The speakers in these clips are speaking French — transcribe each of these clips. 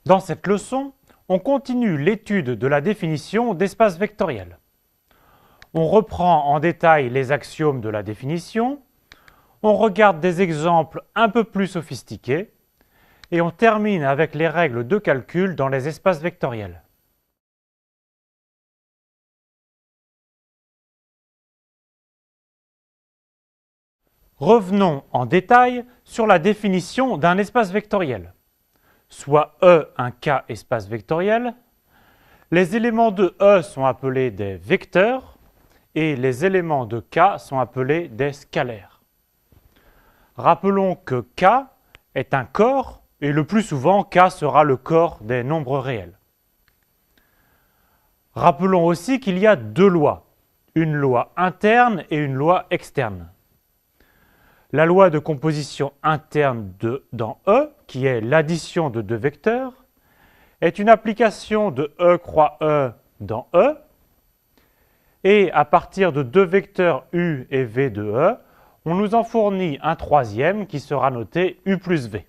Dans cette leçon, on continue l'étude de la définition d'espace vectoriel. On reprend en détail les axiomes de la définition, on regarde des exemples un peu plus sophistiqués et on termine avec les règles de calcul dans les espaces vectoriels. Revenons en détail sur la définition d'un espace vectoriel. Soit E un K espace vectoriel, les éléments de E sont appelés des vecteurs et les éléments de K sont appelés des scalaires. Rappelons que K est un corps et le plus souvent K sera le corps des nombres réels. Rappelons aussi qu'il y a deux lois, une loi interne et une loi externe. La loi de composition interne dans E, qui est l'addition de deux vecteurs, est une application de E croix E dans E, et à partir de deux vecteurs U et V de E, on nous en fournit un troisième qui sera noté U plus V.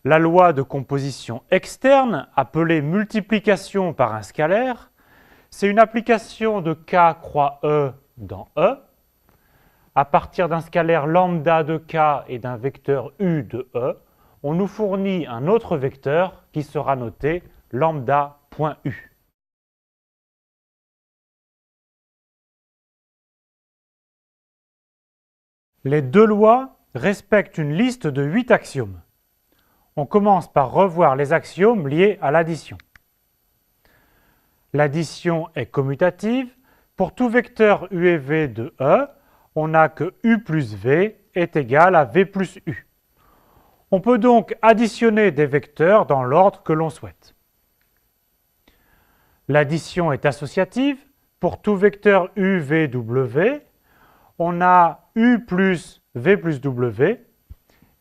La loi de composition externe, appelée multiplication par un scalaire, c'est une application de K croix E dans E. À partir d'un scalaire lambda de K et d'un vecteur U de E, on nous fournit un autre vecteur qui sera noté lambda.U. Les deux lois respectent une liste de 8 axiomes. On commence par revoir les axiomes liés à l'addition. L'addition est commutative. Pour tout vecteur U et V de E, on a que U plus V est égal à V plus U. On peut donc additionner des vecteurs dans l'ordre que l'on souhaite. L'addition est associative. Pour tout vecteur U, V, W, on a U plus V plus W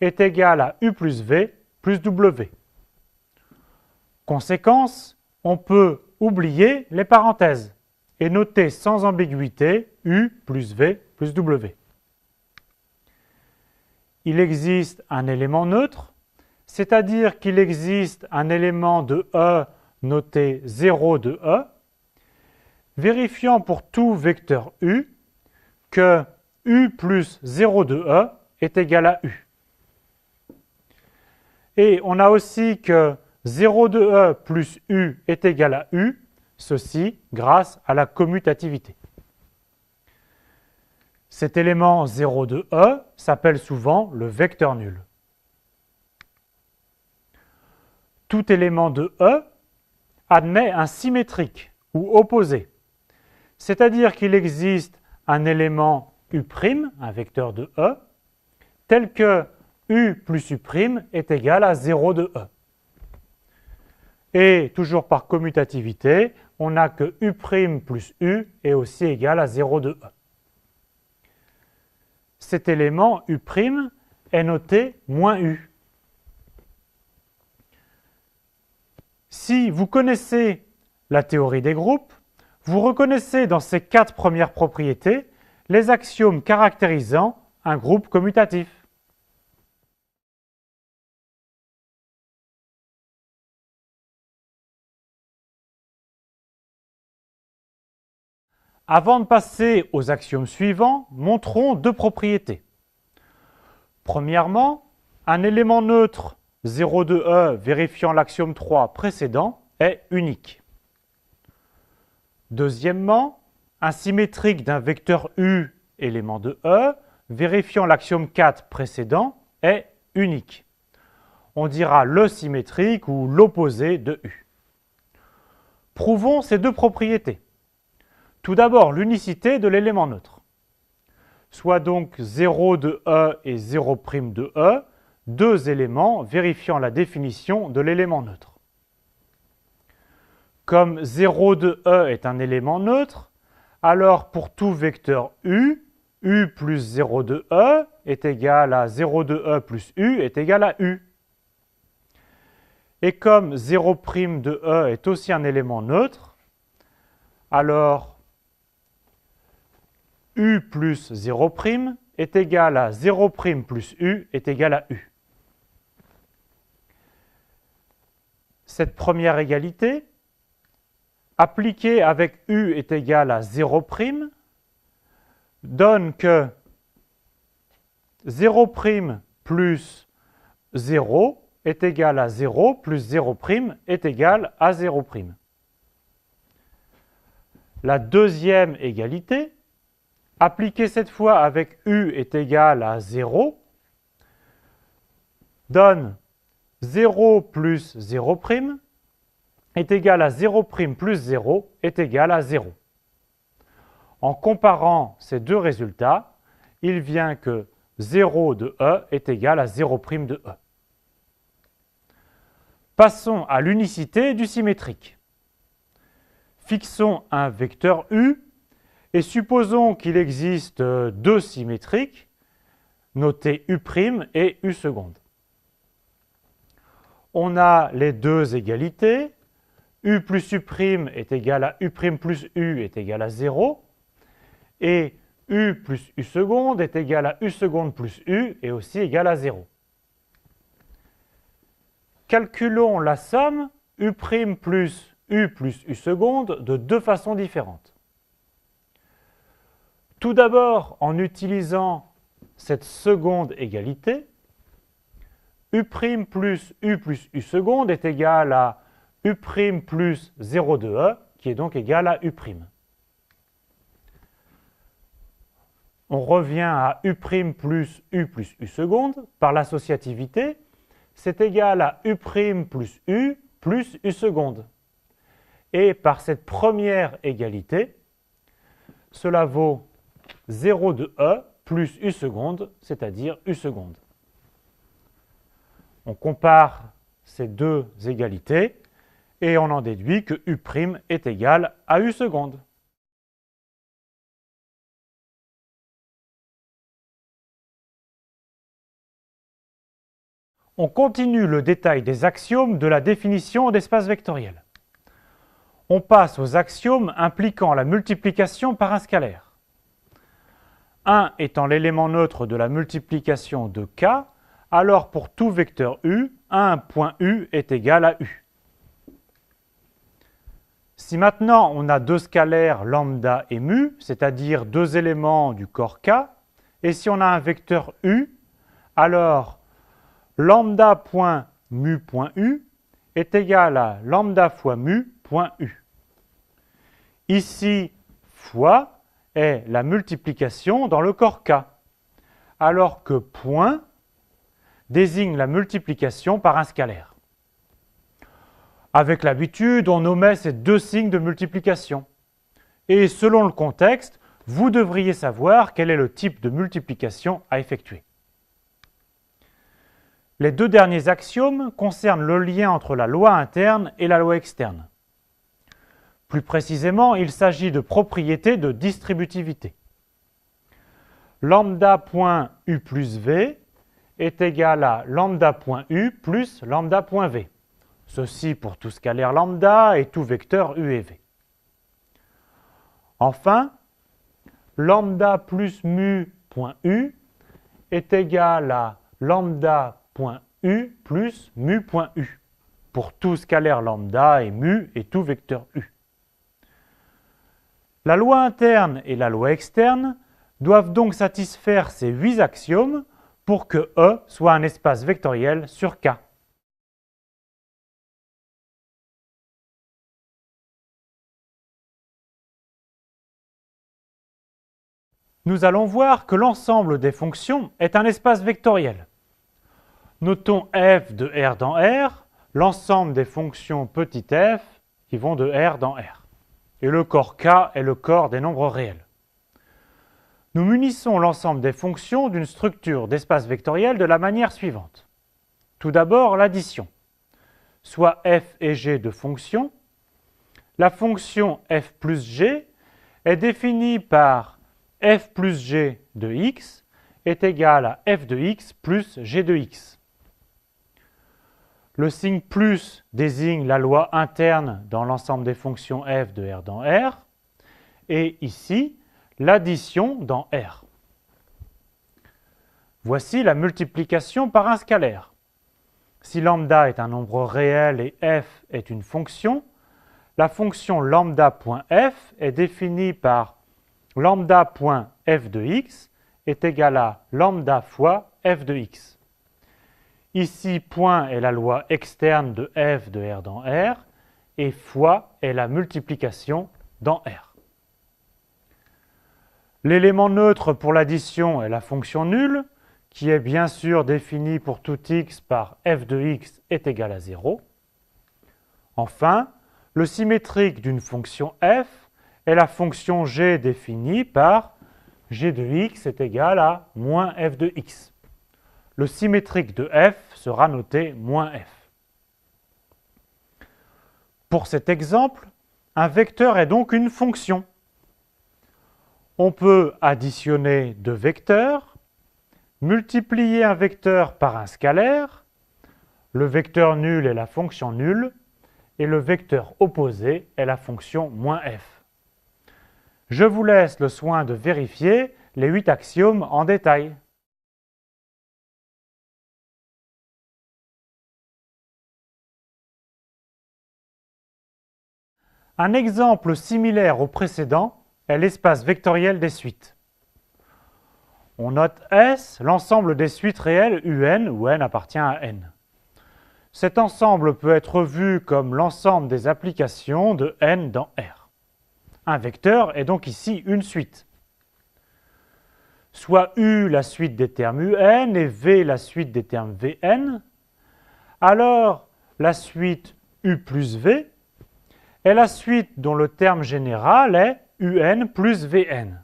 est égal à U plus V plus W. Conséquence, on peut oublier les parenthèses et noter sans ambiguïté U plus V plus W. Il existe un élément neutre, c'est-à-dire qu'il existe un élément de E noté 0 de E, vérifiant pour tout vecteur U que U plus 0 de E est égal à U. Et on a aussi que 0 de E plus U est égal à U, ceci grâce à la commutativité. Cet élément 0 de E s'appelle souvent le vecteur nul. Tout élément de E admet un symétrique ou opposé, c'est-à-dire qu'il existe un élément U', un vecteur de E, tel que U plus U' est égal à 0 de E. Et toujours par commutativité, on a que U' plus U est aussi égal à 0 de E. Cet élément U' est noté moins U. Si vous connaissez la théorie des groupes, vous reconnaissez dans ces 4 premières propriétés les axiomes caractérisant un groupe commutatif. Avant de passer aux axiomes suivants, montrons deux propriétés. Premièrement, un élément neutre 0 de E vérifiant l'axiome 3 précédent est unique. Deuxièmement, un symétrique d'un vecteur U élément de E vérifiant l'axiome 4 précédent est unique. On dira le symétrique ou l'opposé de U. Prouvons ces deux propriétés. Tout d'abord, l'unicité de l'élément neutre. Soit donc 0 de E et 0' de E, deux éléments vérifiant la définition de l'élément neutre. Comme 0 de E est un élément neutre, alors pour tout vecteur U, U plus 0 de E est égal à 0 de E plus U est égal à U. Et comme 0' de E est aussi un élément neutre, alors U plus 0' est égal à 0' plus U est égal à U. Cette première égalité, appliquée avec U est égal à 0', donne que 0' plus 0 est égal à 0 plus 0' est égal à 0'. La deuxième égalité, appliquée cette fois avec U est égal à 0, donne 0 plus 0' est égal à 0' plus 0 est égal à 0. En comparant ces deux résultats, il vient que 0 de E est égal à 0' de E. Passons à l'unicité du symétrique. Fixons un vecteur U et supposons qu'il existe deux symétriques, notés U' et U seconde. On a les deux égalités, U plus U' est égal à U' plus U est égal à 0, et U plus U seconde est égal à U seconde plus U est aussi égal à 0. Calculons la somme U' plus U seconde de deux façons différentes. Tout d'abord en utilisant cette seconde égalité, U' plus U seconde est égal à U' plus 0 de E, qui est donc égal à U'. On revient à U' plus U seconde par l'associativité, c'est égal à U' plus U seconde. Et par cette première égalité, cela vaut 0 de E plus U seconde, c'est-à-dire U seconde. On compare ces deux égalités et on en déduit que U' est égal à U seconde. On continue le détail des axiomes de la définition d'espace vectoriel. On passe aux axiomes impliquant la multiplication par un scalaire. 1 étant l'élément neutre de la multiplication de K, alors pour tout vecteur U, un point U est égal à U. Si maintenant on a deux scalaires lambda et mu, c'est-à-dire deux éléments du corps K, et si on a un vecteur U, alors lambda.mu.u est égal à lambda fois mu.u. Ici, fois est la multiplication dans le corps K, alors que point désigne la multiplication par un scalaire. Avec l'habitude, on omet ces deux signes de multiplication. Et selon le contexte, vous devriez savoir quel est le type de multiplication à effectuer. Les deux derniers axiomes concernent le lien entre la loi interne et la loi externe. Plus précisément, il s'agit de propriétés de distributivité. Lambda.u plus v est égal à lambda.u plus lambda.v. Ceci pour tout scalaire lambda et tout vecteur u et v. Enfin, lambda plus mu.u est égal à lambda.u plus mu.u pour tout scalaire lambda et mu et tout vecteur u. La loi interne et la loi externe doivent donc satisfaire ces 8 axiomes pour que E soit un espace vectoriel sur K. Nous allons voir que l'ensemble des fonctions est un espace vectoriel. Notons f de R dans R, l'ensemble des fonctions petit f qui vont de R dans R. Et le corps K est le corps des nombres réels. Nous munissons l'ensemble des fonctions d'une structure d'espace vectoriel de la manière suivante. Tout d'abord, l'addition, soit f et g de fonctions. La fonction f plus g est définie par f plus g de x est égal à f de x plus g de x. Le signe plus désigne la loi interne dans l'ensemble des fonctions f de R dans R, et ici, l'addition dans R. Voici la multiplication par un scalaire. Si lambda est un nombre réel et f est une fonction, la fonction lambda.f est définie par lambda.f de x est égal à lambda fois f de x. Ici, point est la loi externe de f de R dans R, et fois est la multiplication dans R. L'élément neutre pour l'addition est la fonction nulle, qui est bien sûr définie pour tout x par f de x est égal à 0. Enfin, le symétrique d'une fonction f est la fonction g définie par g de x est égal à moins f de x. Le symétrique de f sera noté moins f. Pour cet exemple, un vecteur est donc une fonction. On peut additionner deux vecteurs, multiplier un vecteur par un scalaire, le vecteur nul est la fonction nulle, et le vecteur opposé est la fonction moins f. Je vous laisse le soin de vérifier les 8 axiomes en détail. Un exemple similaire au précédent est l'espace vectoriel des suites. On note S, l'ensemble des suites réelles UN, où n appartient à n. Cet ensemble peut être vu comme l'ensemble des applications de n dans R. Un vecteur est donc ici une suite. Soit U la suite des termes UN et V la suite des termes Vn, alors la suite U plus V est la suite dont le terme général est UN plus Vn.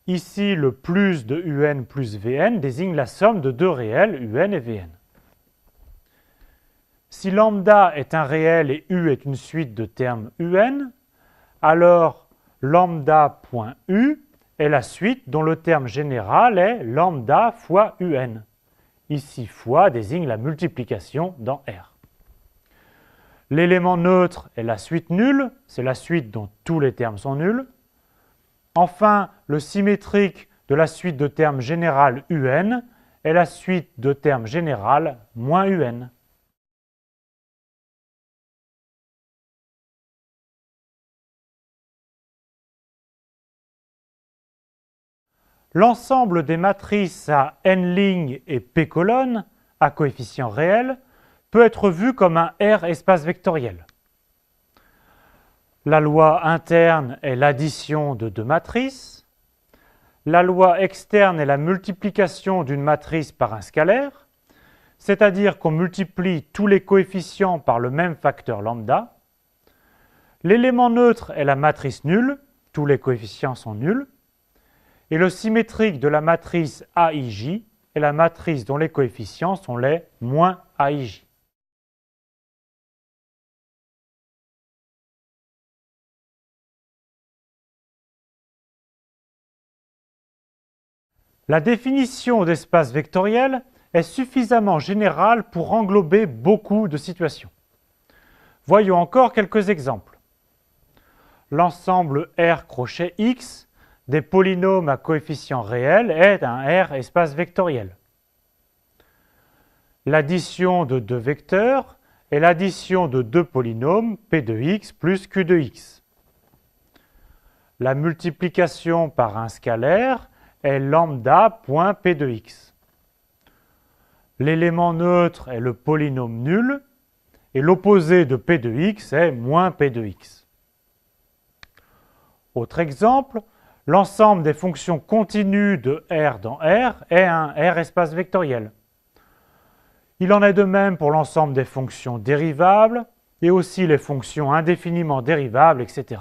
Ici, le plus de UN plus Vn désigne la somme de deux réels, UN et Vn. Si lambda est un réel et U est une suite de termes UN, alors lambda.U est la suite dont le terme général est lambda fois UN. Ici, fois désigne la multiplication dans R. L'élément neutre est la suite nulle, c'est la suite dont tous les termes sont nuls. Enfin, le symétrique de la suite de termes général UN est la suite de termes général moins UN. L'ensemble des matrices à n lignes et p colonnes, à coefficients réels, peut être vu comme un R espace vectoriel. La loi interne est l'addition de deux matrices. La loi externe est la multiplication d'une matrice par un scalaire, c'est-à-dire qu'on multiplie tous les coefficients par le même facteur lambda. L'élément neutre est la matrice nulle, tous les coefficients sont nuls. Et le symétrique de la matrice AIJ est la matrice dont les coefficients sont les moins AIJ. La définition d'espace vectoriel est suffisamment générale pour englober beaucoup de situations. Voyons encore quelques exemples. L'ensemble R crochet X des polynômes à coefficients réels est un R espace vectoriel. L'addition de deux vecteurs est l'addition de deux polynômes P de x plus Q de x. La multiplication par un scalaire est lambda.P de x. L'élément neutre est le polynôme nul et l'opposé de P de x est moins P de x. Autre exemple, l'ensemble des fonctions continues de R dans R est un R espace vectoriel. Il en est de même pour l'ensemble des fonctions dérivables et aussi les fonctions indéfiniment dérivables, etc.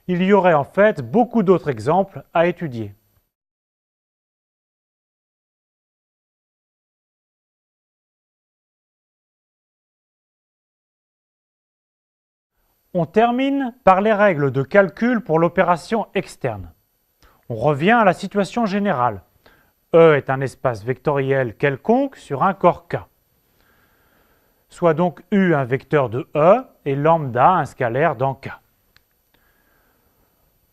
Il y aurait en fait beaucoup d'autres exemples à étudier. On termine par les règles de calcul pour l'opération externe. On revient à la situation générale. E est un espace vectoriel quelconque sur un corps K. Soit donc U un vecteur de E et lambda un scalaire dans K.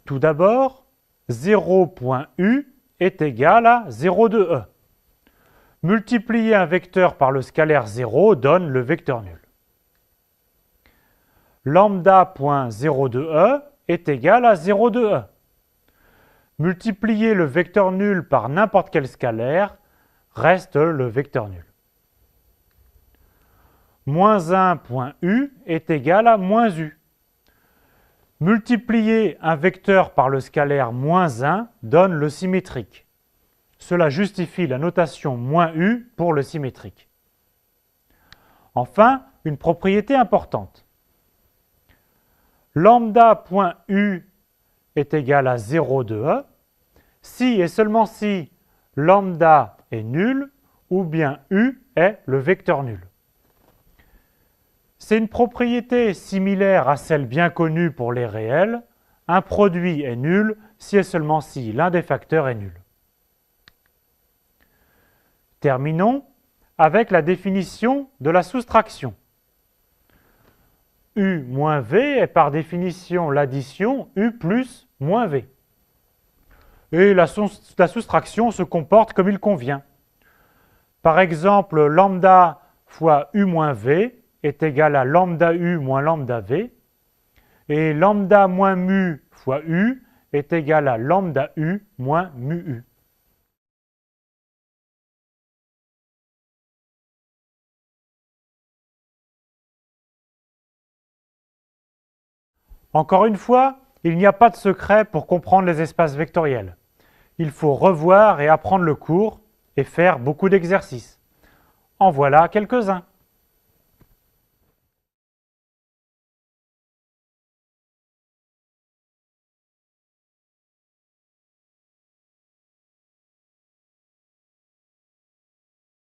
Tout d'abord, 0.U est égal à 0 de E. Multiplier un vecteur par le scalaire 0 donne le vecteur nul. Lambda.0 de E est égal à 0 de E. Multiplier le vecteur nul par n'importe quel scalaire reste le vecteur nul. Moins 1.u est égal à moins u. Multiplier un vecteur par le scalaire moins 1 donne le symétrique. Cela justifie la notation moins u pour le symétrique. Enfin, une propriété importante. Lambda.u est égal à 0 de E si et seulement si lambda est nul ou bien u est le vecteur nul. C'est une propriété similaire à celle bien connue pour les réels. Un produit est nul si et seulement si l'un des facteurs est nul. Terminons avec la définition de la soustraction. U moins V est par définition l'addition U plus moins V. Et la soustraction se comporte comme il convient. Par exemple, lambda fois U moins V est égal à lambda U moins lambda V. Et lambda moins mu fois U est égal à lambda U moins mu U. Encore une fois, il n'y a pas de secret pour comprendre les espaces vectoriels. Il faut revoir et apprendre le cours et faire beaucoup d'exercices. En voilà quelques-uns.